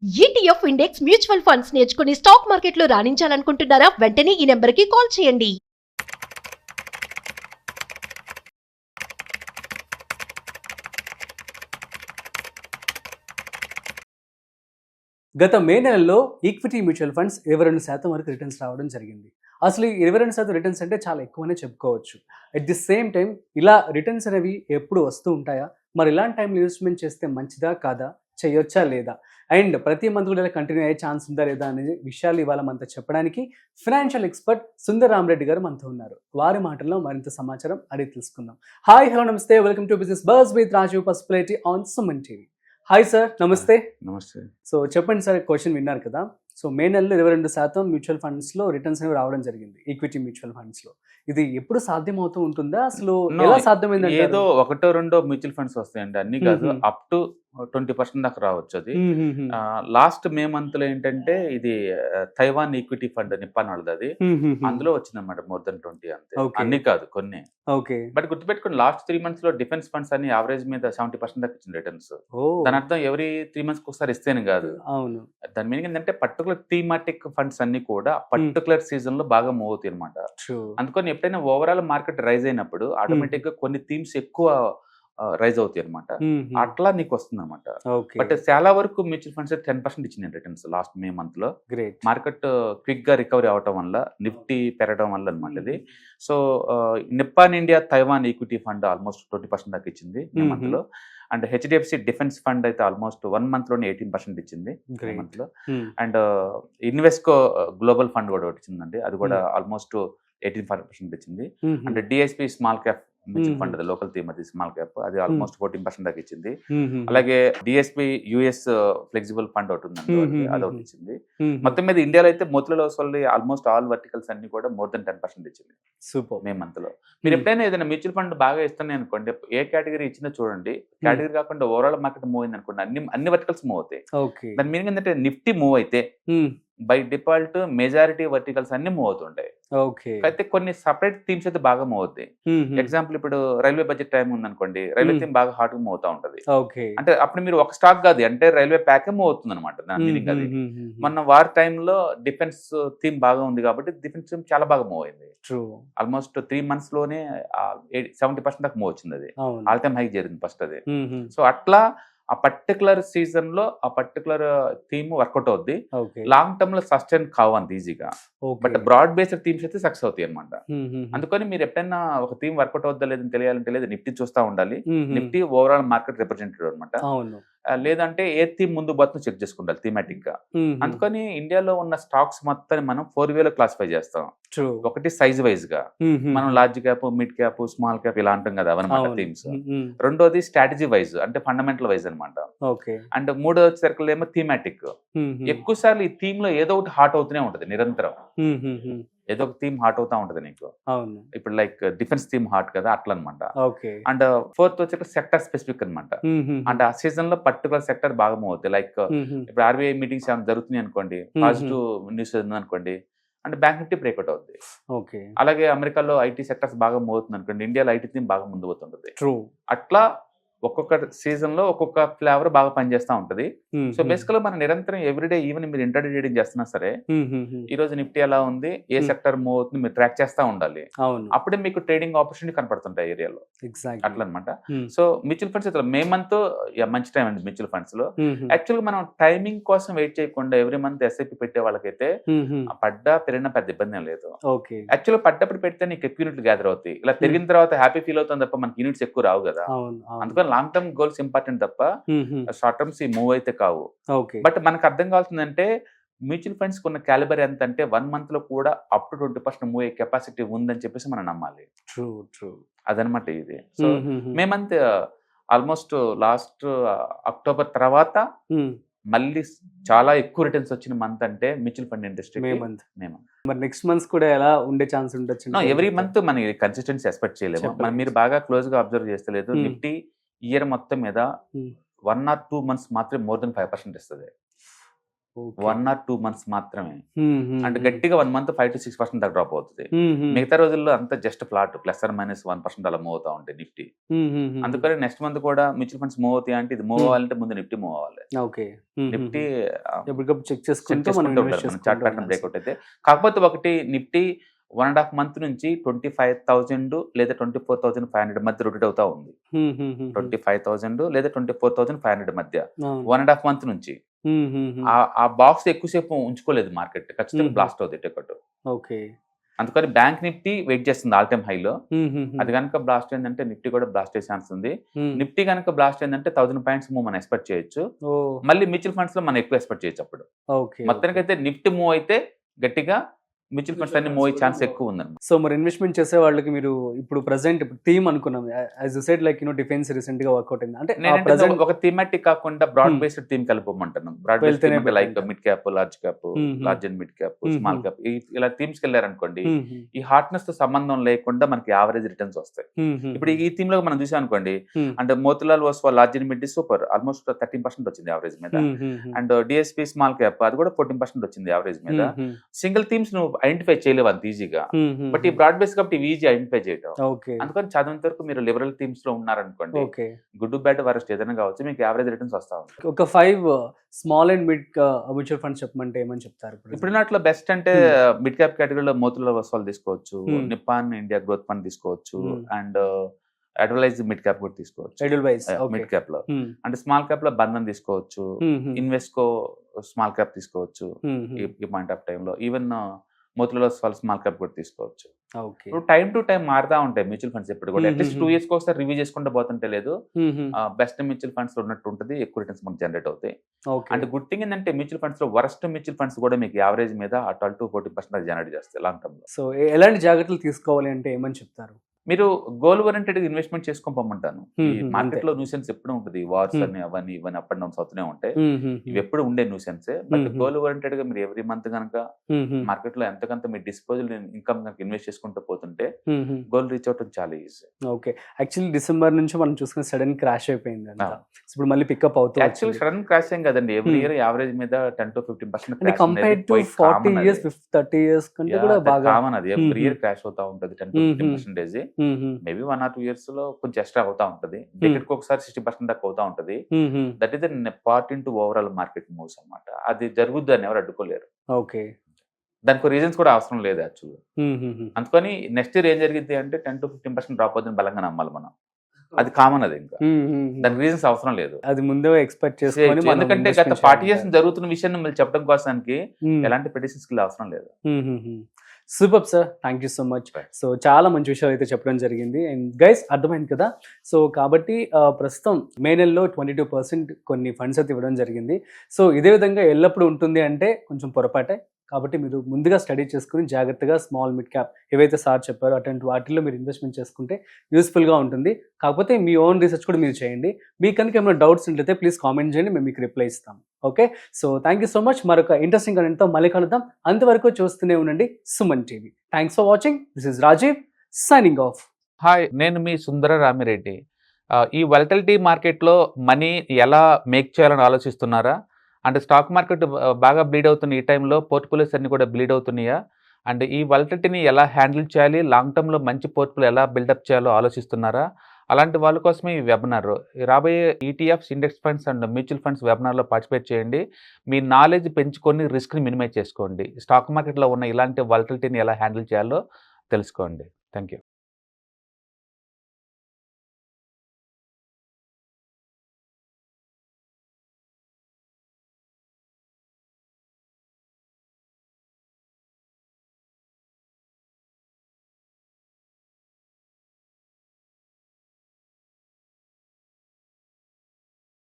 ETF index mutual funds నేర్చుకుని stock మార్కెట్లో రాణించాలనుకుంటున్నారా? వెంటనే ఈ నెంబర్కి కాల్ చేయండి. గత మే నెలలో ఈక్విటీ మ్యూచువల్ ఫండ్స్ 22% వరకు రిటర్న్స్ రావడం జరిగింది. అసలు ఈ 22% రిటర్న్స్ అంటే చాలా ఎక్కువనే చెప్పుకోవచ్చు. అట్ ది సేమ్ టైం ఇలా రిటర్న్స్ అనేవి ఎప్పుడు వస్తూ ఉంటాయా? మరి ఇలాంటి టైంలో ఇన్వెస్ట్మెంట్ చేస్తే మంచిదా కాదా? చేయొచ్చా లేదా? అండ్ ప్రతి మంత్ కూడా ఇలా కంటిన్యూ అయ్యే ఛాన్స్ ఉందా లేదా అనే విషయాలు ఇవాళ మనతో చెప్పడానికి ఫైనాన్షియల్ ఎక్స్పర్ట్ సుందర్ రామరెడ్డి గారు మనతో ఉన్నారు. వారి మాటల్లో మరింత సమాచారం అడిగి తెలుసుకుందాం. హాయ్, హలో, నమస్తే, welcome to business buzz with Rajiv Pasupuleti on Suman TV. Hi sir, నమస్తే. నమస్తే. సో చెప్పండి సార్, క్వశ్చన్ విన్నారు కదా. సో మే నెలలో 22% మ్యూచువల్ ఫండ్స్లో రిటర్న్స్ అనేవి రావడం జరిగింది, ఈక్విటీ మ్యూచువల్ ఫండ్స్లో. ఇది ఎప్పుడు సాధ్యం అవుతూ ఉంటుందా? అసలు ఎలా సాధ్యమైంది? ఏదో ఒకటో రెండో మ్యూచువల్ ఫండ్స్ వస్తాయండి, అన్ని కాదు. అప్ టు 20% దాకా రావచ్చు. అది లాస్ట్ మే మంత్ లో ఏంటంటే ఇది తైవాన్ ఈక్విటీ ఫండ్ నిప్పాన్ వాళ్ళది, అది అందులో వచ్చింది అనమాట. మోర్ దెన్ 20 అంతే, అన్ని కాదు, కొన్ని. బట్ గుర్తుపెట్టుకుని లాస్ట్ 3 months లో డిఫెన్స్ ఫండ్స్ అన్ని యావరేజ్ మీద 70% దాకా ఇచ్చింది రిటర్న్స్. దాని అర్థం ఎవరీ 3 months ఒకసారి ఇస్తేనే కాదు. అవును, దాని మీనింగ్ ఏంటంటే పర్టికులర్ థీమాటిక్ ఫండ్స్ అన్ని కూడా పర్టికులర్ సీజన్ లో బాగా మూవ్ అవుతాయి అనమాట. అందుకని ఎప్పుడైనా ఓవరాల్ మార్కెట్ రైజ్ అయినప్పుడు ఆటోమేటిక్ గా కొన్ని థీమ్స్ ఎక్కువ రైజ్ అవుతాయి అనమాట. అట్లా నీకు వస్తుంది అనమాట. బట్ చాలా వరకు మ్యూచువల్ ఫండ్స్ 10% ఇచ్చింది రిటర్న్స్ లాస్ట్ మే మంత్ లో. మార్కెట్ క్విక్ గా రికవరీ అవటం వల్ల, నిఫ్టీ పెరగడం వల్ల అనమాట ఇది. So Nippon India Taiwan equity fund almost 20% దాకా ఇచ్చింది మే మంత్ లో. అండ్ హెచ్డిఎఫ్సి డిఫెన్స్ ఫండ్ అయితే ఆల్మోస్ట్ 1 month లోనే 18% ఇచ్చింది మే మంత్ లో. అండ్ ఇన్వెస్కో గ్లోబల్ ఫండ్ కూడా ఒకటి ఇచ్చిందండి, అది కూడా ఆల్మోస్ట్ 18% ఇచ్చింది. And DSP small cap mutual fund, అది లోకల్ థీమ్, అది స్మాల్ క్యాప్, అది ఆల్మోస్ట్ 14% దాకా ఇచ్చింది. అలాగే డిఎస్పి యుఎస్ ఫ్లెక్సిబుల్ ఫండ్ ఒకటి ఉందండి, అది ఒకటి ఇచ్చింది. మొత్తం మీద ఇండియాలో అయితే Motilal Oswal almost all verticals అన్ని కూడా మోర్ దెన్ 10% ఇచ్చింది సూపర్ మే మంత్ లో. మీరు ఎప్పుడైనా ఏదైనా మ్యూచువల్ ఫండ్ బాగా ఇస్తున్నాయి అనుకోండి, ఏ కేటగిరీ ఇచ్చిందో చూడండి. కేటగిరీ కాకుండా ఓవరాల్ మార్కెట్ మూవ్ అయింది అనుకోండి, అన్ని వర్టికల్స్ మూవ్ అవుతాయి. దాని మీనింగ్ ఏంటంటే నిఫ్టీ మూవ్ అయితే బై డిఫాల్ట్ మెజారిటీ వర్టికల్స్ అన్ని మూవ్ అవుతుంటాయి. అయితే కొన్ని సపరేట్ థీమ్స్ అయితే బాగా మూవ్ అవుతాయి. ఎగ్జాంపుల్ ఇప్పుడు రైల్వే బడ్జెట్ టైం ఉందనుకోండి, రైల్వే థీమ్ బాగా హాట్ గా మూవ్ అవుతా ఉంటది. అంటే అప్పుడు మీరు ఒక స్టాక్ కాదు, అంటే రైల్వే ప్యాక్ మూవ్ అవుతుంది అనమాట. దాని మీనింగ్ అది. మొన్న వార్ టైంలో డిఫెన్స్ థీమ్ బాగా ఉంది కాబట్టి డిఫెన్స్ థీమ్ చాలా బాగా మూవ్ అయింది. ఆల్మోస్ట్ 3 months లోనే 70% దాకా మూవ్ వచ్చింది. అది ఆల్ టైమ్ హై చేరింది ఫస్ట్ అది. సో అట్లా ఆ పర్టికులర్ సీజన్ లో ఆ పర్టికులర్ థీమ్ వర్కౌట్ అవుద్ది. లాంగ్ టర్మ్ లో సస్టైన్ కావు అంత ఈజీగా. బట్ బ్రాడ్ బేస్డ్ థీమ్స్ అయితే సక్సెస్ అవుతాయి అనమాట. అందుకని మీరు ఎప్పుడైనా ఒక థీమ్ వర్కౌట్ అవుద్దా లేదని తెలియాలంటే లేదు, నిఫ్టీ చూస్తూ ఉండాలి. నిఫ్టీ ఓవరాల్ మార్కెట్ రిప్రజెంటేటివ్ అనమాట. లేదంటే ఏ థీమ్ ముందు బతును చెక్ చేసుకుంటారు థీమాటిక్ గా. అందుకని ఇండియాలో ఉన్న స్టాక్స్ మొత్తాన్ని మనం 4 వేలో క్లాసిఫై చేస్తాం. ఒకటి సైజ్ వైజ్ గా, మనం large cap, mid cap, small cap ఇలా అంటాం కదా, అవన్నమాట థీమ్స్. రెండోది స్ట్రాటజీ వైజ్, అంటే ఫండమెంటల్ వైజ్ అనమాట. అండ్ మూడో సర్కిల్ ఏమో థీమాటిక్. ఎక్కువ సార్లు ఈ థీమ్ లో ఏదో ఒకటి హాట్ అవుతూనే ఉంటది నిరంతరం. ఏదో ఒక థీమ్ హాట్ అవుతా ఉంటది నీకు. ఇప్పుడు లైక్ డిఫెన్స్ థీమ్ హాట్ కదా, అట్లా అనమాట. అండ్ ఫోర్త్ వచ్చి సెక్టర్ స్పెసిఫిక్ అనమాట. అంటే ఆ సీజన్ లో పర్టికులర్ సెక్టర్ బాగా మూవ్ అవుతాయి. లైక్ ఇప్పుడు ఆర్బీఐ మీటింగ్స్ ఏమైనా జరుగుతున్నాయి అనుకోండి, పాజిటివ్ న్యూస్ అనుకోండి, అంటే బ్యాంక్ నిఫ్టీ బ్రేక్అవుట్ అవుద్ది. అలాగే అమెరికాలో ఐటీ సెక్టర్స్ బాగా మూవ్ అవుతుంది అనుకోండి, ఇండియాలో ఐటీ థీమ్ బాగా ముందు పోతుంటది. అట్లా ఒక్కొక్క సీజన్ లో ఒక్కొక్క ఫ్లేవర్ బాగా పనిచేస్తూ ఉంటది. సో బేసికల్ మనం నిరంతరం ఎవ్రీడే, ఈవెన్ మీరు ఇంటర్డే ట్రేడింగ్ చేస్తున్నా సరే, ఈ రోజు నిఫ్టీ ఎలా ఉంది, ఏ సెక్టర్ మూవ్ అవుతుంది మీరు ట్రాక్ చేస్తూ ఉండాలి. అప్పుడే మీకు ట్రేడింగ్ ఆపర్చునిటీ కనపడుతుంటాయి ఏరియాలో. అట్లా అనమాట. సో మ్యూచువల్ ఫండ్స్ అయితే మే మంత్ మంచి టైం అండి మ్యూచువల్ ఫండ్స్ లో. యాక్చువల్ గా మనం టైమింగ్ కోసం వెయిట్ చేయకుండా ఎవ్రీ మంత్ ఎస్ఐపి పెట్టే వాళ్ళకైతే పడ్డా పెరిగినా పెద్ద ఇబ్బంది ఏం లేదు. యాక్చువల్ పడ్డప్పుడు పెడితే నీకు ఎక్కువ యూనిట్లు గ్యాదర్ అవుతాయి. ఇలా పెరిగిన తర్వాత హ్యాపీ ఫీల్ అవుతుంది తప్ప మనకి యూనిట్స్ ఎక్కువ రావు కదా. అందుకని లాంగ్ టర్మ్ గోల్స్ ఇంపార్టెంట్ తప్ప షార్ట్ టర్మ్స్ ఈ మూవ్ అయితే కావు. బట్ మనకు అర్థం కావాల్సిందంటే మ్యూచువల్ ఫండ్స్ కొన్న క్యాలిబర్ ఎంత అంటే 1 month లో కూడా అప్ టు 20% మూవ్ అయ్యే కెపాసిటీ ఉందని చెప్పేసి మనం నమ్మాలి. అదనమాట ఇది. సో మేమంత ఆల్మోస్ట్ లాస్ట్ అక్టోబర్ తర్వాత మళ్ళీ చాలా ఎక్కువ రిటర్న్స్ వచ్చిన మంత్ అంటే మ్యూచువల్ ఫండ్ ఇండస్ట్రీ మరి నెక్స్ట్ మంత్స్ కూడా ఎలా ఉండే ఛాన్స్ ఉండొచ్చు? ఎవ్రీ మంత్ మనకి కన్సిస్టెన్సీ ఎక్స్పెక్ట్ చేయలేము. మనం మీరు బాగా క్లోజ్ గా అబ్జర్వ్ చేస్తలేదు, నిఫ్టీ ఇయర్ మొత్తం మీద 1 or 2 months మాత్రమే మోర్ దెన్ 5% ఇస్తుంది. 1 or 2 months మాత్రమే. అంటే గట్టిగా 1 month 5 to 6% దాకా డ్రాప్ అవుతుంది. మిగతా రోజుల్లో అంతా జస్ట్ ఫ్లాట్ +or- 1% అలా మూవ్ అవుతా ఉంటాయి నిఫ్టీ. అందుకని నెక్స్ట్ మంత్ కూడా మ్యూచువల్ ఫండ్స్ మూవ్ అవుతాయి అంటే ఇది మూవ్ అవ్వాలంటే ముందు నిఫ్టీ మూవ్ అవ్వాలి. ఓకే. నిఫ్టీ ఎప్పటికప్పుడు చెక్ చెక్ చేసుకుంటూ చేసుకుంటూ మనం ఉండాలి మనం చార్ట్ ప్యాటర్న్ బ్రేక్అవుట్ అయితే. కాకపోతే ఒకటి నిఫ్టీ 1.5 month నుంచి 25,000 లేదా 24,500 మధ్య రొటేట్ అవుతా ఉంది. 25,000 లేదా 24,500 మధ్య 1.5 month నుంచి ఆ బాక్స్ ఎక్కువసేపు ఉంచుకోలేదు మార్కెట్, ఖచ్చితంగా బ్లాస్ట్ అవుతుంది టికెట్. ఓకే. అందుకని బ్యాంక్ నిఫ్టీ వెయిట్ చేస్తుంది ఆల్ టైమ్ హైలో. అది కనుక బ్లాస్ట్ అయిందంటే నిఫ్టీ కూడా బ్లాస్ట్ అయ్యే ఛాన్స్ ఉంది. నిఫ్టీ కనుక బ్లాస్ట్ అయిందంటే 1000 points మూవ్ మనం ఎక్స్పెక్ట్ చేయొచ్చు. మళ్ళీ మ్యూచువల్ ఫండ్స్ లో మనం ఎక్కువ ఎక్స్పెక్ట్ చేయొచ్చు అప్పుడు. మొత్తానికి అయితే నిఫ్టీ మూవ్ అయితే గట్టిగా, మ్యూచువల్ ఫండ్స్ అన్ని మూవ్ అయ్యే ఛాన్స్ ఎక్కువ ఉందన్నమాట. సో మరి ఇన్వెస్ట్మెంట్ చేసే వాళ్ళకి మీరు ఇప్పుడు ప్రెసెంట్ థీమ్ అనుకున్నాం, as you said like defence recent గా వర్కౌట్ అయింది అంటే నేను ఒక థీమాటిక్ కాకుండా బ్రాడ్ బేస్డ్ థీమ్ కలిపమంటాను. Broad based like mid cap, large cap, large and mid cap, small cap, ఇలా థీమ్స్ కి వెళ్ళారనుకోండి ఈ హార్ట్నెస్ తో సంబంధం లేకుండా మనకి యావరేజ్ రిటర్న్స్ వస్తాయి. ఇప్పుడు ఈ థీమ్ లో మనం చూసాం అనుకోండి, అంటే Motilal Oswal large and mid super almost 13% వచ్చింది యావరేజ్ మీద. అండ్ డిఎస్పీ స్మాల్ క్యాప్ అది కూడా 14% వచ్చింది యావరేజ్ మీద. సింగిల్ థీమ్స్ నువ్వు ఐడెంటిఫై చేయలేవు అంత ఈజీగా, బట్ ఈ బ్రాడ్ బేస్ కాబట్టి ఇవి ఈజీ ఐడెంటిఫై చేయడం. అందుకని చదివినంత వరకు మీరు లిబరల్ థీమ్స్ లో ఉన్నారనుకోండి, గుడ్ బ్యాడ్ వరస్ట్ ఏదైనా కావచ్చు, మీకు యావరేజ్ రిటర్న్స్ వస్తా ఉంటాయి. ఒక 5 small and mid mutual funds చెప్పమంటే ఏమని చెప్తారు? ఇప్పుడు నాట్లో బెస్ట్ అంటే మిడ్ క్యాప్ కేటగిరీలో మోతిలాల్ ఓస్వాల్ తీసుకోవచ్చు, నిప్పాన్ ఇండియా గ్రోత్ ఫండ్ తీసుకోవచ్చు, అండ్ ఎడల్వైజ్ మిడ్ క్యాప్ కూడా తీసుకోవచ్చు మిడ్ క్యాప్ లో. అంటే స్మాల్ క్యాప్ లో బంధన్ తీసుకోవచ్చు, ఇన్వెస్కో స్మాల్ క్యాప్ తీసుకోవచ్చు ఈ పాయింట్ ఆఫ్ టైమ్ లో. Even Motilal Oswal small cap కూడా తీసుకోవచ్చు. టైం టు టైం మారుతా ఉంటాయి మ్యూచువల్ ఫండ్స్ ఎప్పుడు కూడా. అట్లీస్ట్ 2 years ఒకసారి రివ్యూ చేసుకుంటూ పోతుంటే లేదు, బెస్ట్ మ్యూచువల్ ఫండ్స్ లో ఉన్నట్టు ఉంటుంది, ఎక్కువ రిటర్న్స్ మనకు జనరేట్ అవుతాయి. అంటే గుడ్ థింగ్ ఏంటంటే మ్యూచువల్ ఫండ్స్ లో వరస్ట్ మ్యూచువల్ ఫండ్స్ కూడా మీకు యావరేజ్ మీద 12 to 14% జనరేట్ చేస్తాయి లాంగ్ టర్మ్ లో. సో ఎలాంటి జాగ్రత్తలు తీసుకోవాలి అంటే ఏమని చెప్తారు? మీరు గోల్ ఓరియంటెడ్ గా ఇన్వెస్ట్మెంట్ చేసుకొని పొమ్మంటాను. ఈ మార్కెట్ లో న్యూసెన్స్ ఎప్పుడు ఉంటుంది, వార్స్ అని అవన్నీ ఇవన్నీ అప్ అండ్ డౌన్స్ అవుతూనే ఉంటాయి, ఇవి ఎప్పుడు ఉండే న్యూసెన్సే. బట్ గోల్ ఓరియంటెడ్ గా మీరు ఎవ్రీ మంత్ కనుక మార్కెట్ లో ఎంతకంత మీ డిస్పోజల్ ఇన్కమ్ కనుక ఇన్వెస్ట్ చేసుకుంటూ పోతుంటే గోల్ రీచ్ అవడం చాలా ఈజీ. ఓకే. యాక్చువల్లీ డిసెంబర్ నుంచి మనం చూసుకున్న సడన్ క్రాష్ అయిపోయింది, ఇప్పుడు మళ్ళీ పికప్ అవుతుంది. యాక్చువల్లీ సడన్ క్రాష్ ఏం కదండి, ఎవ్రీ ఇయర్ యావరేజ్ మీద 10 to 15% compared to 40 years 30 years కంటే కూడా బాగా కామన్. అది ఎవ్రీ ఇయర్ క్రాష్ అవుతా ఉంటుంది 10 to 15%. మేబీ 1 or 2 years లో కొంచెం ఎక్స్ట్రా అవుతా ఉంటుంది, టికెట్ ఒకసారి 60% దాకా అవుతా ఉంటుంది. That is part in to overall market moves అన్నమాట. అది జరుగుద్ది అని ఎవరు అడ్డుకోలేరు. ఓకే. దానికి రీజన్స్ కూడా అవసరం లేదు యాక్చువల్గా. అందుకని నెక్స్ట్ ఇయర్ ఏం జరిగింది అంటే 10 to 15% డ్రాప్ అవుతుంది బలంగా నమ్మాలి మనం. అది కామన్, అది ఇంకా దానికి రీజన్స్ అవసరం లేదు, అది ముందే ఎక్స్పెక్ట్ చేసుకోవాలి. ఎందుకంటే గత 40 years జరుగుతున్న విషయాన్ని మళ్ళీ చెప్పడం కోసానికి ఎలాంటి ప్రెడిక్షన్స్ కి అవసరం లేదు. Super sir, thank you so much. So చాలా మంచి విషయాలు అయితే చెప్పడం జరిగింది. అండ్ గైస్ అర్థమైంది కదా. సో కాబట్టి ప్రస్తుతం మే నెలలో 22% కొన్ని ఫండ్స్ అయితే ఇవ్వడం జరిగింది. సో ఇదే విధంగా ఎల్లప్పుడూ ఉంటుంది అంటే కొంచెం పొరపాటే. కాబట్టి మీరు ముందుగా స్టడీ చేసుకుని జాగ్రత్తగా స్మాల్ మిడ్ క్యాప్ ఏవైతే సార్ చెప్పారో అటువంటి వాటిల్లో మీరు ఇన్వెస్ట్మెంట్ చేసుకుంటే యూస్ఫుల్గా ఉంటుంది. కాకపోతే మీ ఓన్ రీసెర్చ్ కూడా మీరు చేయండి. మీకు కనుక ఏమైనా డౌట్స్ ఉంటే ప్లీజ్ కామెంట్ చేయండి, మేము మీకు రిప్లై ఇస్తాం. Okay. So thank you so much. మరొక ఇంట్రెస్టింగ్ కంటెంట్తో మళ్ళీ కలుద్దాం. అంతవరకు చూస్తూనే ఉండండి Suman TV. Thanks for watching. This is Rajiv signing off. Hi, నేను మీ సుందర రామిరెడ్డి. ఈ వాలటిలిటీ మార్కెట్లో మనీ ఎలా మేక్ చేయాలని ఆలోచిస్తున్నారా? అంటే స్టాక్ మార్కెట్ బాగా బ్లీడ్ అవుతున్న ఈ టైంలో పోర్ట్ఫోలియోస్ అన్ని కూడా బ్లీడ్ అవుతున్నాయా? అంటే ఈ వాలటిలిటీని ఎలా హ్యాండిల్ చేయాలి, లాంగ్ టర్మ్లో మంచి పోర్ట్ఫోలియో ఎలా బిల్డప్ చేయాలో ఆలోచిస్తున్నారా? అలాంటి వాళ్ళ కోసమే ఈ వెబినార్. రాబోయే ETFs, index funds and mutual funds వెబినార్లో పార్టిసిపేట్ చేయండి. మీ నాలెడ్జ్ పెంచుకొని రిస్క్ని మినిమైజ్ చేసుకోండి. స్టాక్ మార్కెట్లో ఉన్న ఇలాంటి వాలటిలిటీని ఎలా హ్యాండిల్ చేయాలో తెలుసుకోండి. Thank you.